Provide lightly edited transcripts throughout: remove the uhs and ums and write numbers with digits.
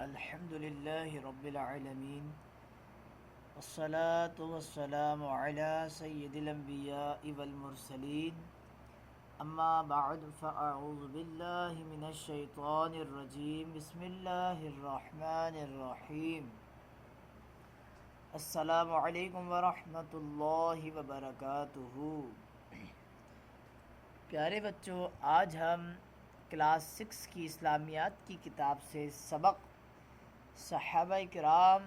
الحمد للہ رب العالمین والصلاة والسلام علی سید الانبیاء والمرسلین اما بعد فاعوذ باللہ من الشیطان الرجیم بسم اللہ الرحمن الرحیم السلام علیکم ورحمۃ اللہ وبرکاتہ۔ پیارے بچوں، آج ہم کلاس 6 کی اسلامیات کی کتاب سے سبق صحابہ کرام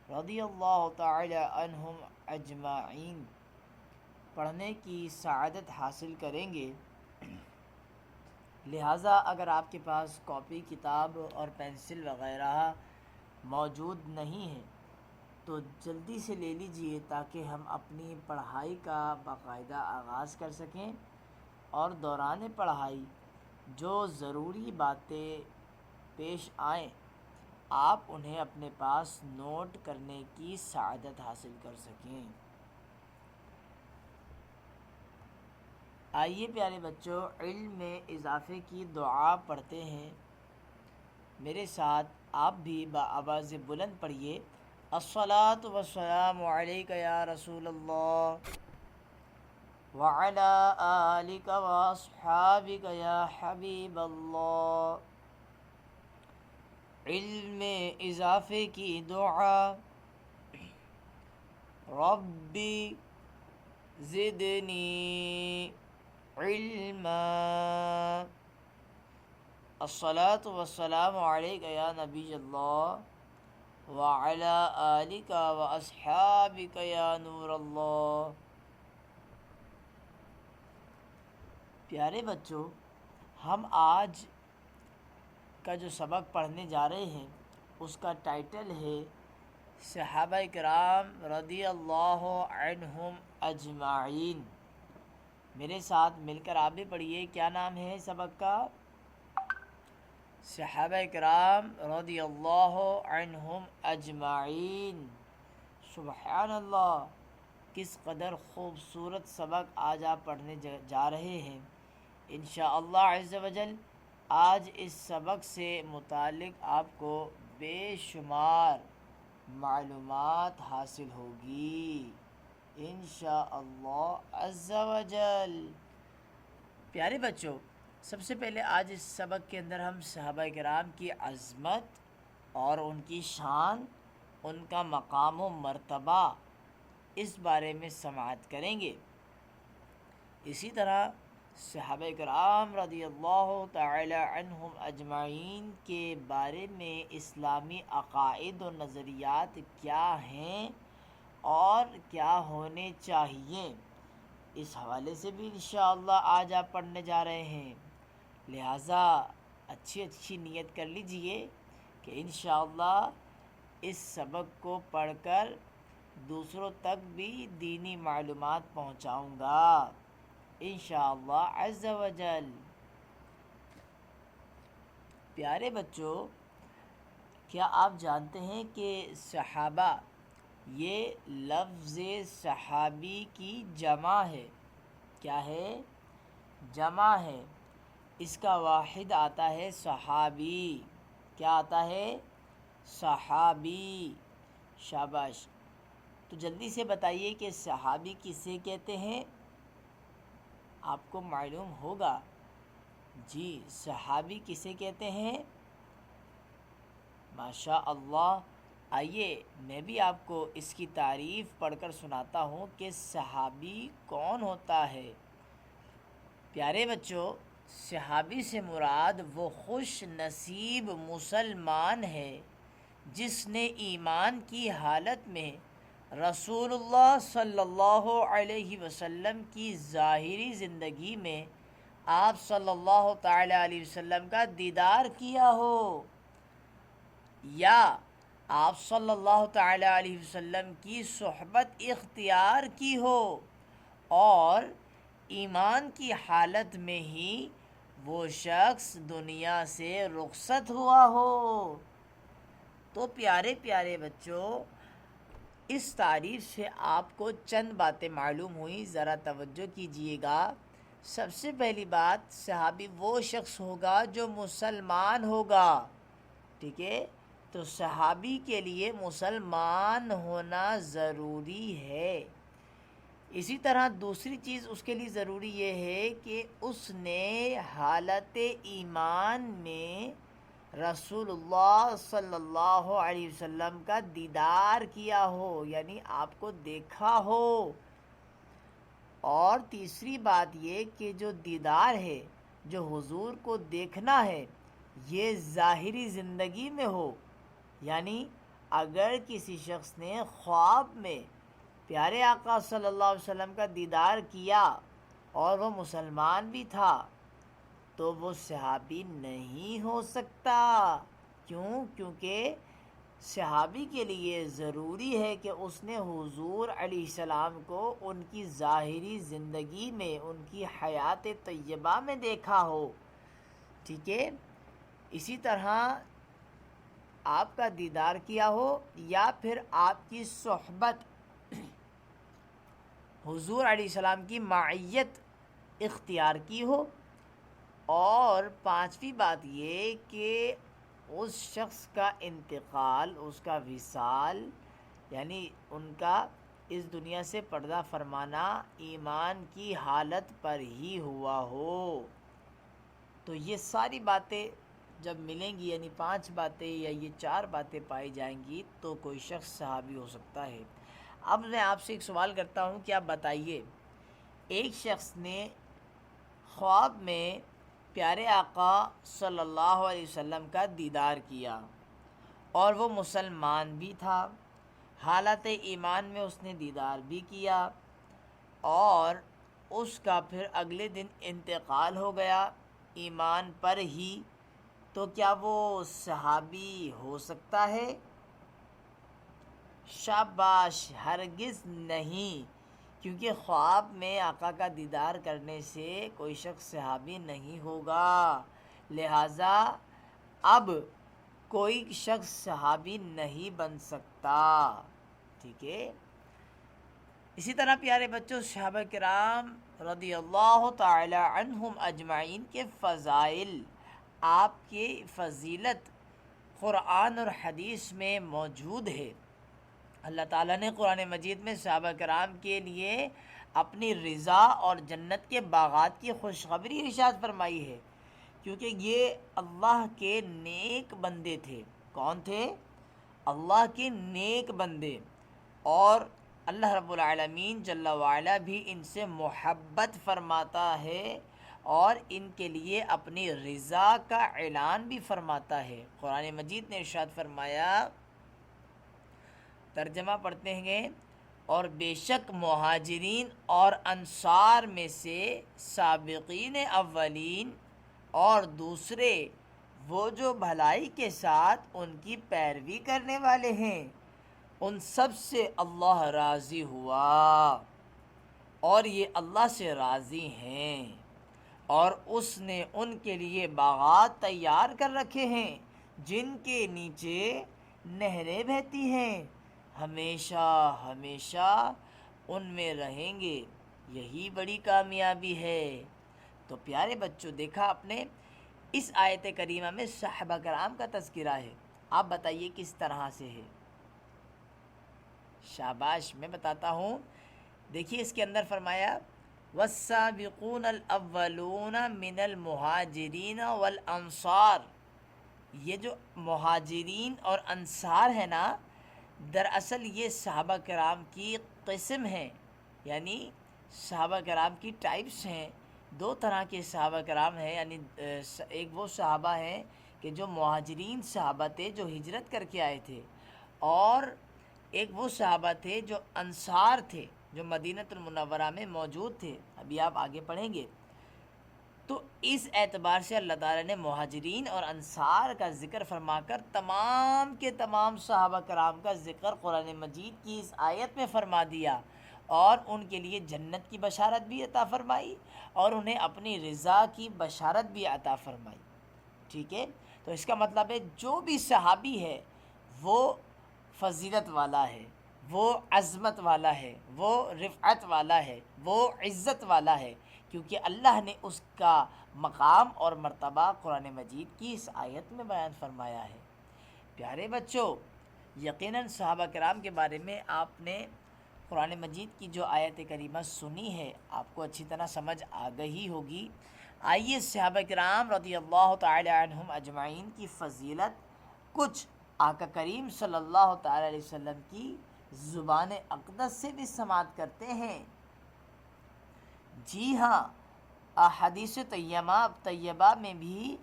رضی اللہ تعالی عنہم اجمعین پڑھنے کی سعادت حاصل کریں گے۔ لہٰذا اگر آپ کے پاس کاپی کتاب اور پینسل وغیرہ موجود نہیں ہے تو جلدی سے لے لیجئے تاکہ ہم اپنی پڑھائی کا باقاعدہ آغاز کر سکیں اور دوران پڑھائی جو ضروری باتیں پیش آئیں آپ انہیں اپنے پاس نوٹ کرنے کی سعادت حاصل کر سکیں۔ آئیے پیارے بچوں، علم میں اضافے کی دعا پڑھتے ہیں۔ میرے ساتھ آپ بھی بآواز بلند پڑھیے، الصلاۃ والسلام علیک یا رسول اللہ وعلی آلک واصحابک یا حبیب اللہ۔ علم میں اضافے کی دعا، ربی زدنی علما۔ الصلاۃ والسلام علیک یا نبی اللہ وعلی آلک واصحابک یا نور اللہ۔ پیارے بچوں، ہم آج کا جو سبق پڑھنے جا رہے ہیں اس کا ٹائٹل ہے صحابہ کرام رضی اللہ عنہم اجمعین۔ میرے ساتھ مل کر آپ بھی پڑھیے، کیا نام ہے سبق کا؟ صحابہ کرام رضی اللہ عنہم اجمعین۔ سبحان اللہ، کس قدر خوبصورت سبق آج آپ پڑھنے جا رہے ہیں۔ انشاءاللہ عز و جل آج اس سبق سے متعلق آپ کو بے شمار معلومات حاصل ہوگی انشاءاللہ عز و جل۔ پیارے بچوں، سب سے پہلے آج اس سبق کے اندر ہم صحابہ کرام کی عظمت اور ان کی شان، ان کا مقام و مرتبہ، اس بارے میں سماعت کریں گے۔ اسی طرح صحابہ کرام رضی اللہ تعالی عنہم اجمعین کے بارے میں اسلامی عقائد و نظریات کیا ہیں اور کیا ہونے چاہیے، اس حوالے سے بھی انشاءاللہ آج آپ پڑھنے جا رہے ہیں۔ لہٰذا اچھی نیت کر لیجئے کہ انشاءاللہ اس سبق کو پڑھ کر دوسروں تک بھی دینی معلومات پہنچاؤں گا انشاءاللہ عز و جل۔ پیارے بچوں، کیا آپ جانتے ہیں کہ صحابہ یہ لفظ صحابی کی جمع ہے؟ کیا ہے؟ جمع ہے۔ اس کا واحد آتا ہے صحابی۔ کیا آتا ہے؟ صحابی۔ شاباش۔ تو جلدی سے بتائیے کہ صحابی کسے کہتے ہیں؟ آپ کو معلوم ہوگا۔ جی، صحابی کسے کہتے ہیں؟ ماشاء اللہ۔ آئیے میں بھی آپ کو اس کی تعریف پڑھ کر سناتا ہوں کہ صحابی کون ہوتا ہے۔ پیارے بچوں، صحابی سے مراد وہ خوش نصیب مسلمان ہے جس نے ایمان کی حالت میں رسول اللہ صلی اللہ علیہ وسلم کی ظاہری زندگی میں آپ صلی اللہ تعالی علیہ وسلم کا دیدار کیا ہو، یا آپ صلی اللہ تعالی علیہ وسلم کی صحبت اختیار کی ہو اور ایمان کی حالت میں ہی وہ شخص دنیا سے رخصت ہوا ہو۔ تو پیارے پیارے بچوں، اس تعریف سے آپ کو چند باتیں معلوم ہوئیں، ذرا توجہ کیجئے گا۔ سب سے پہلی بات، صحابی وہ شخص ہوگا جو مسلمان ہوگا، ٹھیک ہے؟ تو صحابی کے لیے مسلمان ہونا ضروری ہے۔ اسی طرح دوسری چیز اس کے لیے ضروری یہ ہے کہ اس نے حالت ایمان میں رسول اللہ صلی اللہ علیہ وسلم کا دیدار کیا ہو، یعنی آپ کو دیکھا ہو۔ اور تیسری بات یہ کہ جو دیدار ہے، جو حضور کو دیکھنا ہے، یہ ظاہری زندگی میں ہو، یعنی اگر کسی شخص نے خواب میں پیارے آقا صلی اللہ علیہ وسلم کا دیدار کیا اور وہ مسلمان بھی تھا تو وہ صحابی نہیں ہو سکتا۔ کیوں؟ کیونکہ صحابی کے لیے ضروری ہے کہ اس نے حضور علیہ السلام کو ان کی ظاہری زندگی میں، ان کی حیات طیبہ میں دیکھا ہو، ٹھیک ہے۔ اسی طرح آپ کا دیدار کیا ہو یا پھر آپ کی صحبت، حضور علیہ السلام کی معیت اختیار کی ہو۔ اور پانچویں بات یہ کہ اس شخص کا انتقال، اس کا وصال، یعنی ان کا اس دنیا سے پردہ فرمانا ایمان کی حالت پر ہی ہوا ہو۔ تو یہ ساری باتیں جب ملیں گی، یعنی 5 باتیں یا یہ 4 باتیں پائی جائیں گی تو کوئی شخص صحابی ہو سکتا ہے۔ اب میں آپ سے ایک سوال کرتا ہوں کہ آپ بتائیے، ایک شخص نے خواب میں پیارے آقا صلی اللہ علیہ وسلم کا دیدار کیا اور وہ مسلمان بھی تھا، حالت ایمان میں اس نے دیدار بھی کیا، اور اس کا پھر اگلے دن انتقال ہو گیا ایمان پر ہی، تو کیا وہ صحابی ہو سکتا ہے؟ شاباش، ہرگز نہیں، کیونکہ خواب میں آقا کا دیدار کرنے سے کوئی شخص صحابی نہیں ہوگا، لہٰذا اب کوئی شخص صحابی نہیں بن سکتا، ٹھیک ہے۔ اسی طرح پیارے بچوں، صحابہ کرام رضی اللہ تعالی عنہم اجمعین کے فضائل، آپ کی فضیلت قرآن اور حدیث میں موجود ہے۔ اللہ تعالیٰ نے قرآن مجید میں صحابہ کرام کے لیے اپنی رضا اور جنت کے باغات کی خوشخبری ارشاد فرمائی ہے، کیونکہ یہ اللہ کے نیک بندے تھے۔ کون تھے؟ اللہ کے نیک بندے، اور اللہ رب العالمین جل وعلا بھی ان سے محبت فرماتا ہے اور ان کے لیے اپنی رضا کا اعلان بھی فرماتا ہے۔ قرآن مجید نے ارشاد فرمایا، ترجمہ پڑھتے ہیں، اور بے شک مہاجرین اور انصار میں سے سابقین اولین اور دوسرے وہ جو بھلائی کے ساتھ ان کی پیروی کرنے والے ہیں، ان سب سے اللہ راضی ہوا اور یہ اللہ سے راضی ہیں، اور اس نے ان کے لیے باغات تیار کر رکھے ہیں جن کے نیچے نہریں بہتی ہیں، ہمیشہ ہمیشہ ان میں رہیں گے، یہی بڑی کامیابی ہے۔ تو پیارے بچوں، دیکھا آپ نے، اس آیت کریمہ میں صحابہ کرام کا تذکرہ ہے، آپ بتائیے کس طرح سے ہے؟ شاباش، میں بتاتا ہوں، دیکھیے اس کے اندر فرمایا، والسابقون الاولون من المہاجرین والانصار، یہ جو مہاجرین اور انصار ہے نا، دراصل یہ صحابہ کرام کی قسم ہیں، یعنی صحابہ کرام کی ٹائپس ہیں۔ 2 طرح کے صحابہ کرام ہیں، یعنی ایک وہ صحابہ ہیں کہ جو مہاجرین صحابہ تھے جو ہجرت کر کے آئے تھے، اور ایک وہ صحابہ تھے جو انصار تھے جو مدینۃ المنورہ میں موجود تھے، ابھی آپ آگے پڑھیں گے۔ تو اس اعتبار سے اللہ تعالیٰ نے مہاجرین اور انصار کا ذکر فرما کر تمام کے تمام صحابہ کرام کا ذکر قرآن مجید کی اس آیت میں فرما دیا، اور ان کے لیے جنت کی بشارت بھی عطا فرمائی اور انہیں اپنی رضا کی بشارت بھی عطا فرمائی، ٹھیک ہے۔ تو اس کا مطلب ہے جو بھی صحابی ہے وہ فضیلت والا ہے، وہ عظمت والا ہے، وہ رفعت والا ہے، وہ عزت والا ہے، کیونکہ اللہ نے اس کا مقام اور مرتبہ قرآن مجید کی اس آیت میں بیان فرمایا ہے۔ پیارے بچوں، یقیناً صحابہ کرام کے بارے میں آپ نے قرآن مجید کی جو آیت کریمہ سنی ہے آپ کو اچھی طرح سمجھ آ گئی ہوگی۔ آئیے صحابہ کرام رضی اللہ تعالی عنہم اجمعین کی فضیلت کچھ آقا کریم صلی اللہ تعالی علیہ وسلم کی زبان اقدس سے بھی سماعت کرتے ہیں۔ جی ہاں، احادیث طیبہ میں بھی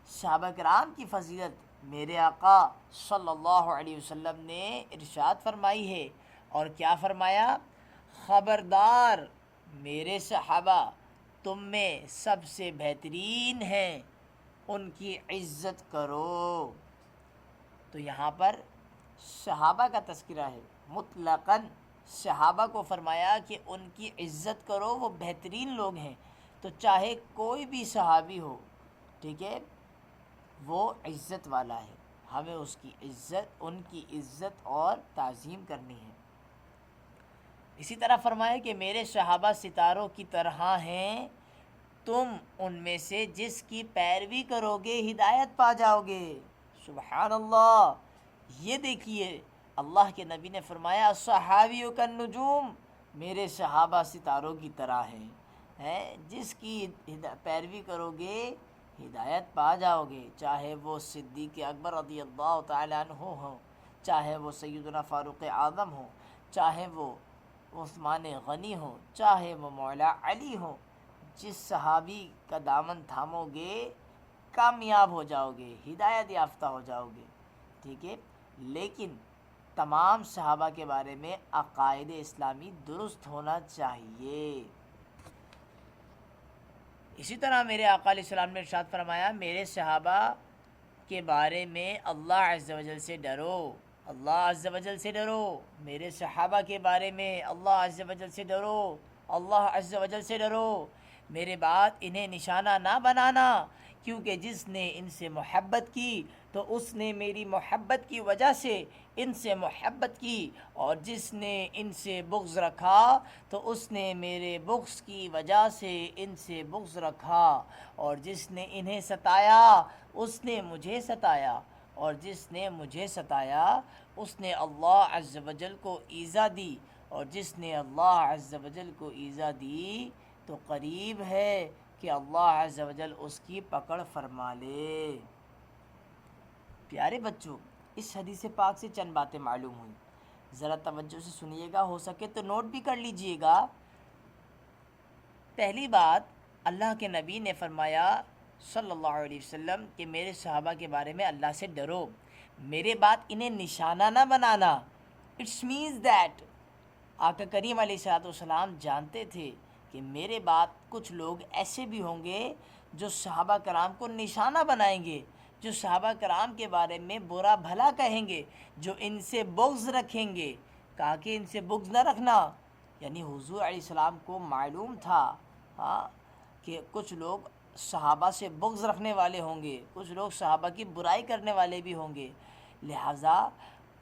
صحابہ کرام کی فضیلت میرے آقا صلی اللہ علیہ وسلم نے ارشاد فرمائی ہے۔ اور کیا فرمایا؟ خبردار، میرے صحابہ تم میں سب سے بہترین ہیں، ان کی عزت کرو۔ تو یہاں پر صحابہ کا تذکرہ ہے، مطلقاً صحابہ کو فرمایا کہ ان کی عزت کرو، وہ بہترین لوگ ہیں۔ تو چاہے کوئی بھی صحابی ہو، ٹھیک ہے، وہ عزت والا ہے، ہمیں اس کی عزت، ان کی عزت اور تعظیم کرنی ہے۔ اسی طرح فرمایا کہ میرے صحابہ ستاروں کی طرح ہیں، تم ان میں سے جس کی پیروی کرو گے ہدایت پا جاؤ گے۔ سبحان اللہ! یہ دیکھیے، اللہ کے نبی نے فرمایا الصحابی کالنجوم، میرے صحابہ ستاروں کی طرح ہیں، جس کی پیروی کرو گے ہدایت پا جاؤ گے، چاہے وہ صدیق اکبر رضی اللہ تعالیٰ عنہ ہوں، چاہے وہ سیدنا فاروق اعظم ہوں، چاہے وہ عثمان غنی ہوں، چاہے وہ مولا علی ہوں، جس صحابی کا دامن تھامو گے کامیاب ہو جاؤ گے، ہدایت یافتہ ہو جاؤ گے، ٹھیک ہے۔ لیکن تمام صحابہ کے بارے میں عقائد اسلامی درست ہونا چاہیے۔ اسی طرح میرے آقا علیہ السلام نے ارشاد فرمایا میرے صحابہ کے بارے میں اللہ عز و جل سے ڈرو، اللہ عز و جل سے ڈرو، میرے صحابہ کے بارے میں اللہ عز و جل سے ڈرو، اللہ عز و جل سے ڈرو، میرے بعد انہیں نشانہ نہ بنانا، کیونکہ جس نے ان سے محبت کی تو اس نے میری محبت کی وجہ سے ان سے محبت کی، اور جس نے ان سے بغض رکھا تو اس نے میرے بغض کی وجہ سے ان سے بغض رکھا، اور جس نے انہیں ستایا اس نے مجھے ستایا، اور جس نے مجھے ستایا اس نے اللہ عز و جل کو ایذا دی، اور جس نے اللہ عز و جل کو ایذا دی تو قریب ہے کہ اللہ عز و جل اس کی پکڑ فرما لے۔ پیارے بچوں، اس حدیث پاک سے چند باتیں معلوم ہوئیں، ذرا توجہ سے سنیے گا، ہو سکے تو نوٹ بھی کر لیجئے گا۔ پہلی بات، اللہ کے نبی نے فرمایا صلی اللہ علیہ وسلم کہ میرے صحابہ کے بارے میں اللہ سے ڈرو، میرے بعد انہیں نشانہ نہ بنانا۔ اٹس مینز دیٹ آقا کریم علیہ السلام جانتے تھے کہ میرے بعد کچھ لوگ ایسے بھی ہوں گے جو صحابہ کرام کو نشانہ بنائیں گے، جو صحابہ کرام کے بارے میں برا بھلا کہیں گے، جو ان سے بغض رکھیں گے۔ کہا کہ ان سے بغض نہ رکھنا، یعنی حضور علیہ السلام کو معلوم تھا کہ کچھ لوگ صحابہ سے بغض رکھنے والے ہوں گے، کچھ لوگ صحابہ کی برائی کرنے والے بھی ہوں گے، لہٰذا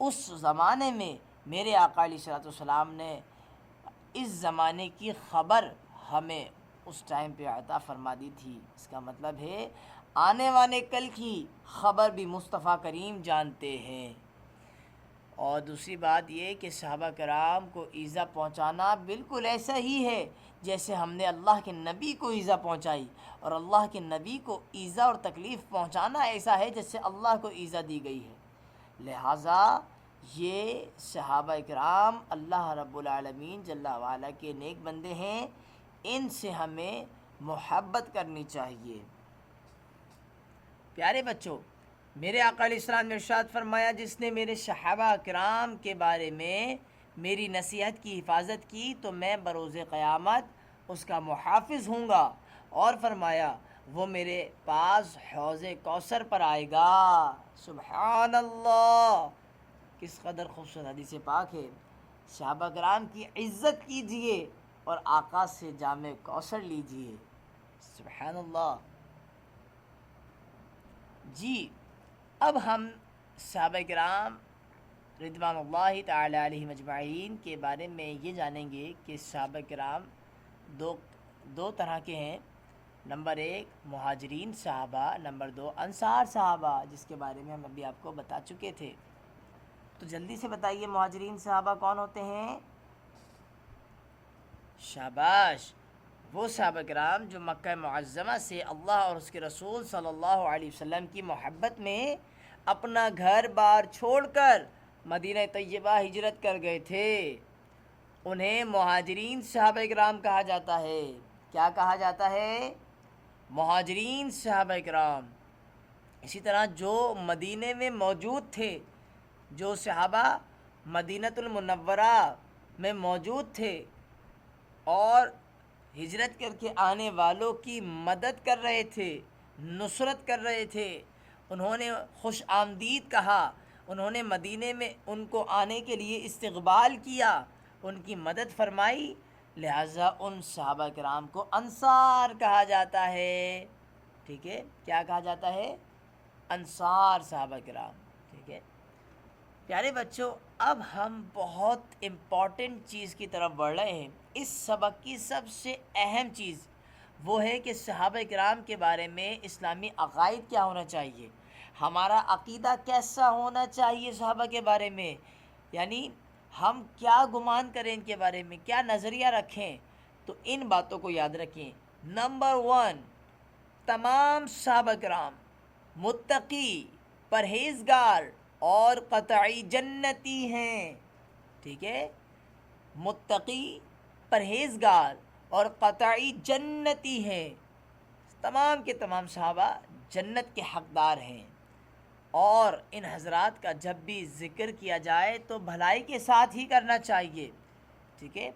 اس زمانے میں میرے آقا علیہ السلام نے اس زمانے کی خبر ہمیں اس ٹائم پہ عطا فرما دی تھی۔ اس کا مطلب ہے آنے والے کل کی خبر بھی مصطفیٰ کریم جانتے ہیں۔ اور دوسری بات یہ کہ صحابہ کرام کو ایذا پہنچانا بالکل ایسا ہی ہے جیسے ہم نے اللہ کے نبی کو ایذا پہنچائی، اور اللہ کے نبی کو ایذا اور تکلیف پہنچانا ایسا ہے جیسے اللہ کو ایذا دی گئی ہے۔ لہٰذا یہ صحابہ کرام اللہ رب العالمین جل وعلا کے نیک بندے ہیں، ان سے ہمیں محبت کرنی چاہیے۔ پیارے بچوں، میرے آقا علیہ السلام نے ارشاد فرمایا جس نے میرے صحابہ کرام کے بارے میں میری نصیحت کی حفاظت کی تو میں بروز قیامت اس کا محافظ ہوں گا، اور فرمایا وہ میرے پاس حوض کوثر پر آئے گا۔ سبحان اللہ! کس قدر خوبصورت حدیث پاک ہے۔ صحابہ کرام کی عزت کیجئے اور آقا سے جام کوثر لیجئے۔ سبحان اللہ! جی، اب ہم صحابہ کرام رضوان اللہ تعالی علیہم اجمعین کے بارے میں یہ جانیں گے کہ صحابہ کرام دو طرح کے ہیں۔ نمبر 1 مہاجرین صحابہ، نمبر 2 انصار صحابہ، جس کے بارے میں ہم ابھی آپ کو بتا چکے تھے۔ تو جلدی سے بتائیے مہاجرین صحابہ کون ہوتے ہیں؟ شاباش، وہ صحابہ کرام جو مکہ معظمہ سے اللہ اور اس کے رسول صلی اللہ علیہ وسلم کی محبت میں اپنا گھر بار چھوڑ کر مدینہ طیبہ ہجرت کر گئے تھے، انہیں مہاجرین صحابہ کرام کہا جاتا ہے۔ کیا کہا جاتا ہے؟ مہاجرین صحابہ کرام۔ اسی طرح جو مدینے میں موجود تھے، جو صحابہ مدینۃ المنورہ میں موجود تھے اور ہجرت کر کے آنے والوں کی مدد کر رہے تھے، نصرت کر رہے تھے، انہوں نے خوش آمدید کہا، انہوں نے مدینے میں ان کو آنے کے لیے استقبال کیا، ان کی مدد فرمائی، لہٰذا ان صحابہ کرام کو انصار کہا جاتا ہے۔ ٹھیک ہے، کیا کہا جاتا ہے؟ انصار صحابہ کرام۔ ٹھیک ہے پیارے بچوں، اب ہم بہت امپورٹنٹ چیز کی طرف بڑھ رہے ہیں۔ اس سبق کی سب سے اہم چیز وہ ہے کہ صحابہ کرام کے بارے میں اسلامی عقائد کیا ہونا چاہیے، ہمارا عقیدہ کیسا ہونا چاہیے صحابہ کے بارے میں، یعنی ہم کیا گمان کریں ان کے بارے میں، کیا نظریہ رکھیں۔ تو ان باتوں کو یاد رکھیں۔ نمبر 1، تمام صحابہ کرام متقی، پرہیزگار اور قطعی جنتی ہیں۔ ٹھیک ہے، متقی، پرہیزگار اور قطعی جنتی ہیں۔ تمام کے تمام صحابہ جنت کے حقدار ہیں، اور ان حضرات کا جب بھی ذکر کیا جائے تو بھلائی کے ساتھ ہی کرنا چاہیے۔ ٹھیک ہے،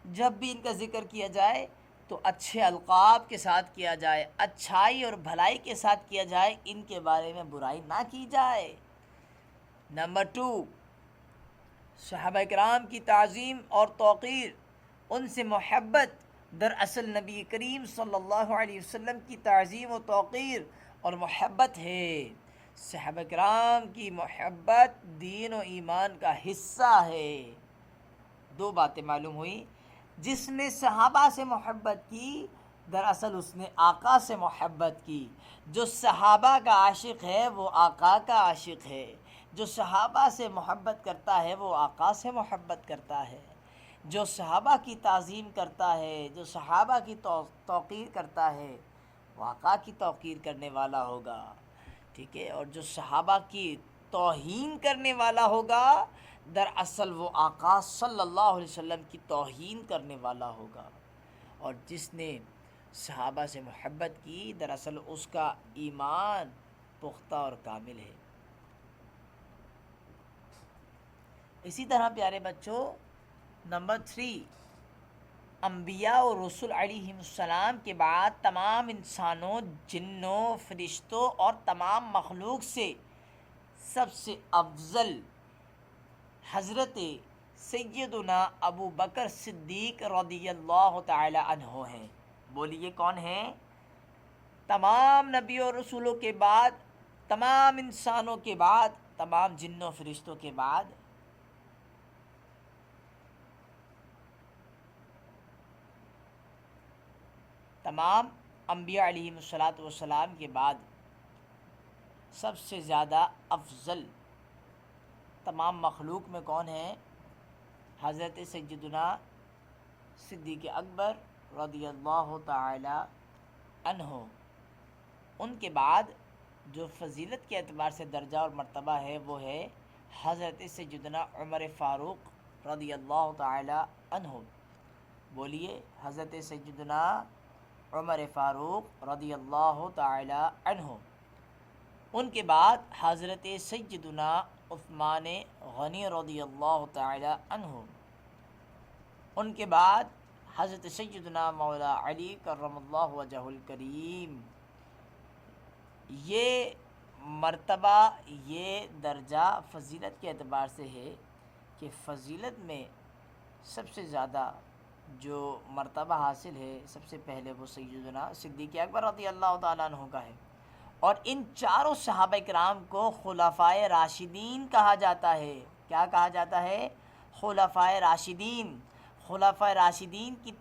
جب بھی ان کا ذکر کیا جائے تو اچھے القاب کے ساتھ کیا جائے، اچھائی اور بھلائی کے ساتھ کیا جائے، ان کے بارے میں برائی نہ کی جائے۔ نمبر 2، صحابہ کرام کی تعظیم اور توقیر، ان سے محبت، دراصل نبی کریم صلی اللہ علیہ وسلم کی تعظیم و توقیر اور محبت ہے۔ صحابہ کرام کی محبت دین و ایمان کا حصہ ہے۔ 2 باتیں معلوم ہوئیں، جس نے صحابہ سے محبت کی دراصل اس نے آقا سے محبت کی۔ جو صحابہ کا عاشق ہے وہ آقا کا عاشق ہے، جو صحابہ سے محبت کرتا ہے وہ آقا سے محبت کرتا ہے، جو صحابہ کی تعظیم کرتا ہے، جو صحابہ کی توقیر کرتا ہے وہ آقا کی توقیر کرنے والا ہوگا۔ ٹھیک ہے، اور جو صحابہ کی توہین کرنے والا ہوگا دراصل وہ آقا صلی اللہ علیہ وسلم کی توہین کرنے والا ہوگا۔ اور جس نے صحابہ سے محبت کی دراصل اس کا ایمان پختہ اور کامل ہے۔ اسی طرح پیارے بچوں، نمبر 3، انبیاء و رسول علیہم السلام کے بعد تمام انسانوں، جنوں، فرشتوں اور تمام مخلوق سے سب سے افضل حضرت سیدنا ابو بکر صدیق رضی اللہ تعالی عنہ ہیں۔ بولیے کون ہیں؟ تمام نبیوں اور رسولوں کے بعد، تمام انسانوں کے بعد، تمام جنوں فرشتوں کے بعد تمام انبیاء علیہم السلام کے بعد سب سے زیادہ افضل تمام مخلوق میں کون ہیں؟ حضرت سیدنا صدیق اکبر رضی اللہ تعالی عنہ۔ ان کے بعد جو فضیلت کے اعتبار سے درجہ اور مرتبہ ہے وہ ہے حضرت سیدنا عمر فاروق رضی اللہ تعالی عنہ۔ بولیے حضرت سیدنا عمر فاروق رضی اللہ تعالی عنہ۔ ان کے بعد حضرت سیدنا عثمان غنی رضی اللہ تعالی عنہ۔ ان کے بعد حضرت سیدنا مولا علی کرم اللہ وجہہ الکریم۔ یہ مرتبہ، یہ درجہ فضیلت کے اعتبار سے ہے کہ فضیلت میں سب سے زیادہ جو مرتبہ حاصل ہے سب سے پہلے وہ سیدنا صدیق اکبر رضی اللہ تعالیٰ عنہ کا ہے۔ اور ان چاروں صحابہ کرام کو خلفائے راشدین کہا جاتا ہے۔ کیا کہا جاتا ہے؟ خلفائے راشدین۔ خلفائے راشدین کی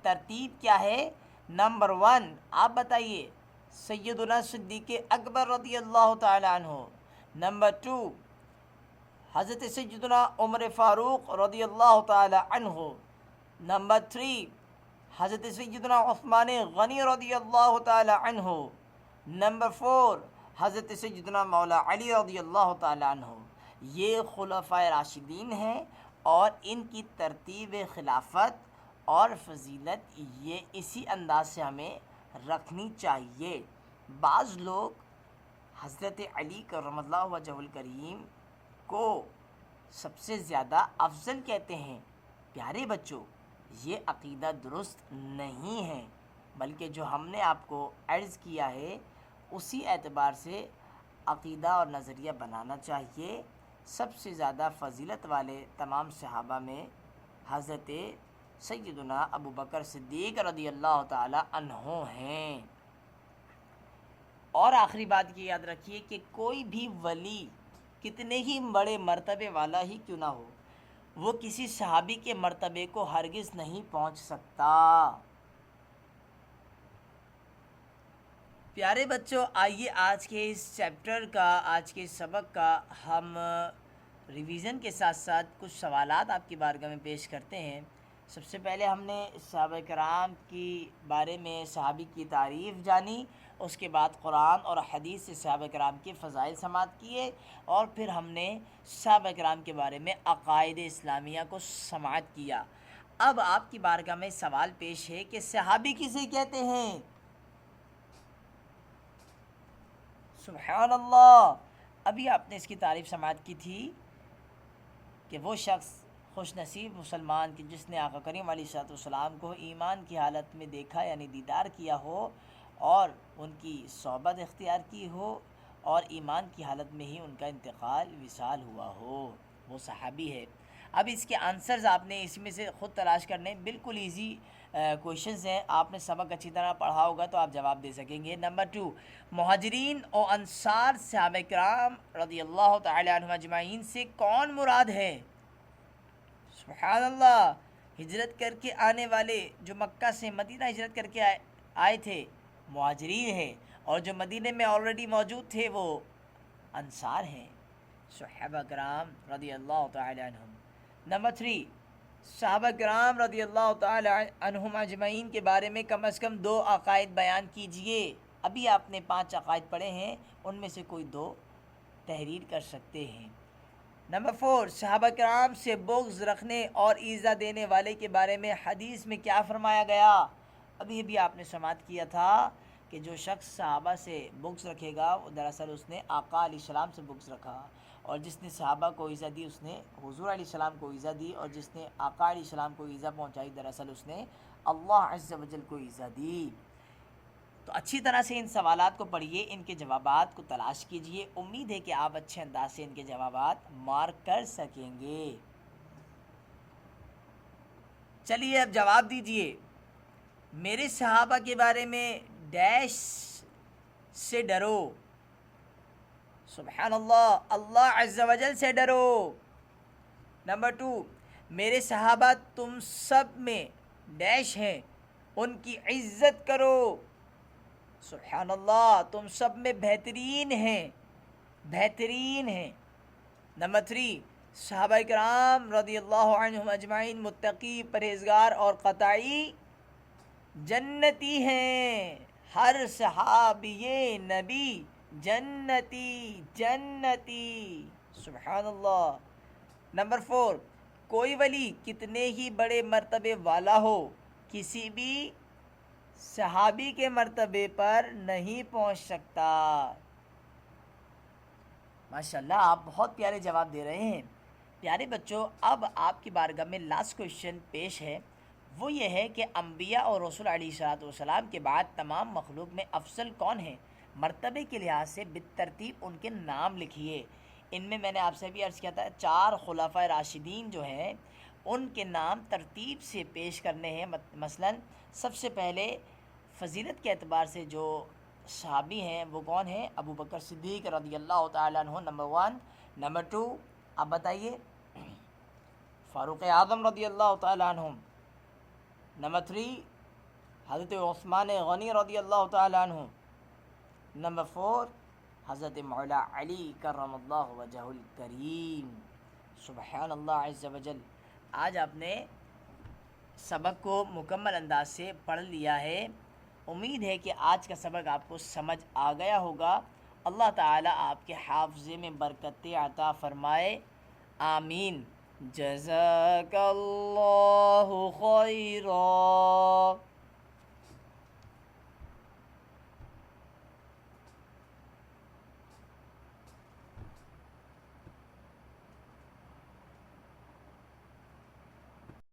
ترتیب کیا ہے؟ نمبر 1 آپ بتائیے سیدنا صدیق اکبر رضی اللہ تعالی عنہ. نمبر 2 حضرت سیدنا عمر فاروق رضی اللہ تعالی عنہ. نمبر 3 حضرت سیدنا عثمان غنی رضی اللہ تعالی عنہ. نمبر 4 حضرت سیدنا مولا علی رضی اللہ تعالی عنہ. یہ خلفائے راشدین ہیں اور ان کی ترتیب خلافت اور فضیلت یہ اسی انداز سے ہمیں رکھنی چاہیے. بعض لوگ حضرت علی کرم اللہ وجہہ الکریم کو سب سے زیادہ افضل کہتے ہیں. پیارے بچوں یہ عقیدہ درست نہیں ہے، بلکہ جو ہم نے آپ کو عرض کیا ہے اسی اعتبار سے عقیدہ اور نظریہ بنانا چاہیے. سب سے زیادہ فضیلت والے تمام صحابہ میں حضرت سیدنا ابو بکر صدیق رضی اللہ تعالی عنہ ہیں. اور آخری بات یہ یاد رکھیے کہ کوئی بھی ولی کتنے ہی بڑے مرتبے والا ہی کیوں نہ ہو، وہ کسی صحابی کے مرتبے کو ہرگز نہیں پہنچ سکتا. پیارے بچوں آئیے آج کے اس چیپٹر کا، آج کے اس سبق کا ہم ریویژن کے ساتھ ساتھ کچھ سوالات آپ کی بارگاہ میں پیش کرتے ہیں. سب سے پہلے ہم نے صحابہ کرام کی بارے میں صحابی کی تعریف جانی، اس کے بعد قرآن اور حدیث سے صحابہ کرام کے فضائل سماعت کیے، اور پھر ہم نے صحابہ کرام کے بارے میں عقائد اسلامیہ کو سماعت کیا. اب آپ کی بارگاہ میں سوال پیش ہے کہ صحابی کسے کہتے ہیں؟ سبحان اللہ. ابھی آپ نے اس کی تعریف سماعت کی تھی کہ وہ شخص خوش نصیب مسلمان کہ جس نے آقا کریم علیہ السلام کو ایمان کی حالت میں دیکھا یعنی دیدار کیا ہو اور ان کی صحبت اختیار کی ہو اور ایمان کی حالت میں ہی ان کا انتقال وصال ہوا ہو، وہ صحابی ہے. اب اس کے آنسرز آپ نے اس میں سے خود تلاش کرنے، بالکل ایزی کویشچنز ہیں. آپ نے سبق اچھی طرح پڑھا ہوگا تو آپ جواب دے سکیں گے. نمبر 2 مہاجرین و انصار صحابہ کرام رضی اللہ تعالی عنہم اجمعین سے کون مراد ہے؟ سبحان اللہ. ہجرت کر کے آنے والے جو مکہ سے مدینہ ہجرت کر کے آئے تھے مہاجرین ہیں، اور جو مدینہ میں آلریڈی موجود تھے وہ انصار ہیں، صحابہ کرام رضی اللہ تعالی عنہم. نمبر 3 صحابہ کرام رضی اللہ تعالی عنہم اجمعین کے بارے میں کم از کم 2 عقائد بیان کیجئے. ابھی آپ نے 5 عقائد پڑھے ہیں، ان میں سے کوئی 2 تحریر کر سکتے ہیں. نمبر 4 صحابہ کرام سے بغض رکھنے اور ایذا دینے والے کے بارے میں حدیث میں کیا فرمایا گیا؟ ابھی بھی آپ نے سماعت کیا تھا کہ جو شخص صحابہ سے بغض رکھے گا وہ دراصل اس نے آقا علیہ السلام سے بغض رکھا، اور جس نے صحابہ کو ایذا دی اس نے حضور علیہ السلام کو ایذا دی، اور جس نے آقا علیہ السلام کو ایذا پہنچائی دراصل اس نے اللہ عز و جل کو ایذا دی. تو اچھی طرح سے ان سوالات کو پڑھیے، ان کے جوابات کو تلاش کیجئے. امید ہے کہ آپ اچھے انداز سے ان کے جوابات مارک کر سکیں گے. چلیے اب جواب دیجئے. میرے صحابہ کے بارے میں ڈیش سے ڈرو. سبحان اللہ، اللہ عز و جل سے ڈرو. نمبر 2 میرے صحابہ تم سب میں ڈیش ہیں، ان کی عزت کرو. سبحان اللہ، تم سب میں بہترین ہیں، بہترین ہیں. نمبر 3 صحابہ کرام رضی اللہ عنہم اجمعین متقی، پرہیزگار اور قطعی جنتی ہیں. ہر صحابی نبی جنتی جنتی. سبحان اللہ. نمبر 4 کوئی ولی کتنے ہی بڑے مرتبے والا ہو کسی بھی صحابی کے مرتبے پر نہیں پہنچ سکتا. ماشاءاللہ آپ بہت پیارے جواب دے رہے ہیں. پیارے بچوں اب آپ کی بارگاہ میں لاسٹ کویشچن پیش ہے، وہ یہ ہے کہ انبیاء اور رسول علیہ السلام کے بعد تمام مخلوق میں افضل کون ہیں؟ مرتبے کے لحاظ سے بالترتیب ان کے نام لکھیے. ان میں نے آپ سے بھی عرض کیا تھا 4 خلفائے راشدین جو ہیں ان کے نام ترتیب سے پیش کرنے ہیں. مثلا سب سے پہلے فضیلت کے اعتبار سے جو صحابی ہیں وہ کون ہیں؟ ابو بکر صدیق رضی اللہ تعالیٰ عنہ نمبر 1. نمبر 2 آپ بتائیے؟ فاروق اعظم رضی اللہ تعالیٰ عنہ. نمبر 3 حضرت عثمان غنی رضی اللہ تعالیٰ عنہ. نمبر 4 حضرت مولا علی کرم اللہ وجہ الکریم. سبحان اللہ عز وجل. آج آپ نے سبق کو مکمل انداز سے پڑھ لیا ہے. امید ہے کہ آج کا سبق آپ کو سمجھ آ گیا ہوگا. اللہ تعالیٰ آپ کے حافظے میں برکت عطا فرمائے. آمین. جزاک اللہ خیرا.